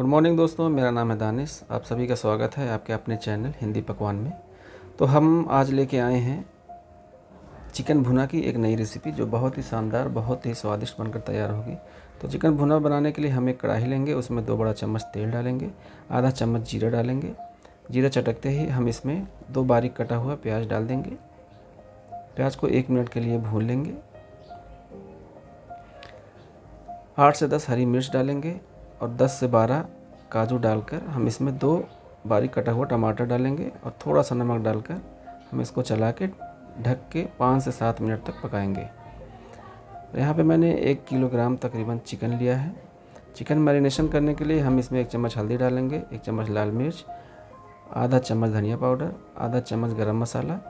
Good morning दोस्तों, मेरा नाम है दानिश। आप सभी का स्वागत है आपके अपने चैनल हिंदी पकवान में। तो हम आज लेके आए हैं चिकन भुना की एक नई रेसिपी जो बहुत ही शानदार, बहुत ही स्वादिष्ट बनकर तैयार होगी। तो चिकन भुना बनाने के लिए हम एक कढ़ाई लेंगे, उसमें 2 बड़ा चम्मच तेल डालेंगे, आधा चम्मच जीरा डालेंगे। जीरा चटकते ही हम इसमें 2 बारीक कटा हुआ प्याज डाल देंगे। प्याज को 1 मिनट के लिए भून लेंगे। 8 से 10 हरी मिर्च डालेंगे और 10 से 12 काजू डालकर हम इसमें 2 बारीक कटा हुआ टमाटर डालेंगे और थोड़ा सा नमक डालकर हम इसको चला के ढक के 5 से 7 मिनट तक पकाएंगे। यहाँ पे मैंने 1 किलोग्राम तकरीबन चिकन लिया है। चिकन मैरिनेशन करने के लिए हम इसमें 1 चम्मच हल्दी डालेंगे, 1 चम्मच लाल मिर्च, आधा चम्मच धनिया पाउडर, आधा चम्मच गरम मसाला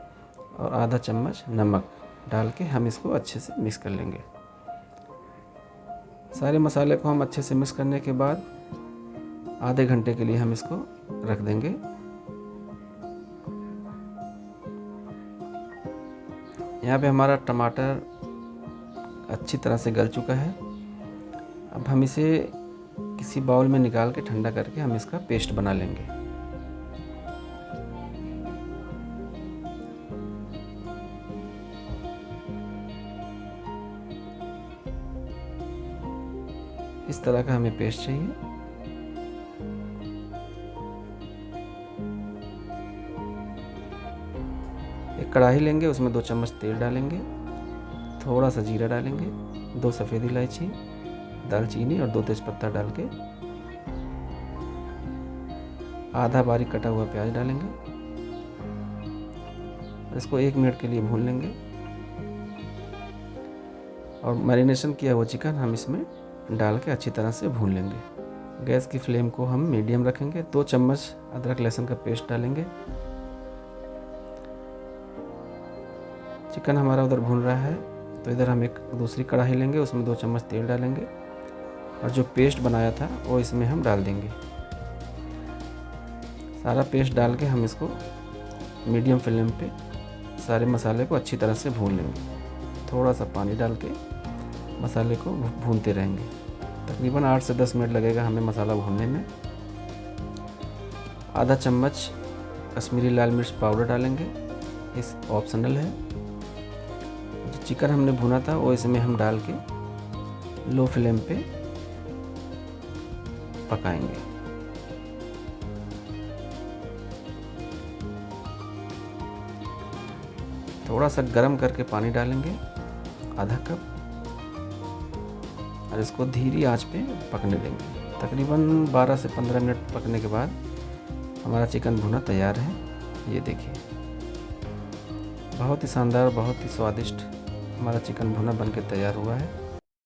और आधा चम्मच नमक डाल के हम इसको अच्छे से मिक्स कर लेंगे। सारे मसाले को हम अच्छे से मिक्स करने के बाद आधे घंटे के लिए हम इसको रख देंगे। यहाँ पे हमारा टमाटर अच्छी तरह से गल चुका है। अब हम इसे किसी बाउल में निकाल के ठंडा करके हम इसका पेस्ट बना लेंगे। इस तरह का हमें पेस्ट चाहिए। एक कढ़ाई लेंगे, उसमें 2 चम्मच तेल डालेंगे, थोड़ा सा जीरा डालेंगे, 2 सफ़ेद इलायची, दालचीनी और 2 तेज़पत्ता डाल के आधा बारीक कटा हुआ प्याज डालेंगे। इसको 1 मिनट के लिए भून लेंगे और मैरिनेशन किया हुआ चिकन हम इसमें डाल के अच्छी तरह से भून लेंगे। गैस की फ्लेम को हम मीडियम रखेंगे। 2 चम्मच अदरक लहसुन का पेस्ट डालेंगे। चिकन हमारा उधर भून रहा है तो इधर हम एक दूसरी कढ़ाई लेंगे, उसमें 2 चम्मच तेल डालेंगे और जो पेस्ट बनाया था वो इसमें हम डाल देंगे। सारा पेस्ट डाल के हम इसको मीडियम फ्लेम पे सारे मसाले को अच्छी तरह से भून लेंगे। थोड़ा सा पानी डाल के मसाले को भूनते रहेंगे। तकरीबन 8 से 10 मिनट लगेगा हमें मसाला भूनने में। आधा चम्मच कश्मीरी लाल मिर्च पाउडर डालेंगे, इस ऑप्शनल है। जो चिकन हमने भुना था वो इसमें हम डाल के लो फ्लेम पे पकाएंगे। थोड़ा सा गर्म करके पानी डालेंगे, आधा कप, और इसको धीमी आंच पे पकने देंगे। तकरीबन 12 से 15 मिनट पकने के बाद हमारा चिकन भुना तैयार है। ये देखिए, बहुत ही शानदार, बहुत ही स्वादिष्ट हमारा चिकन भुना बनके तैयार हुआ है।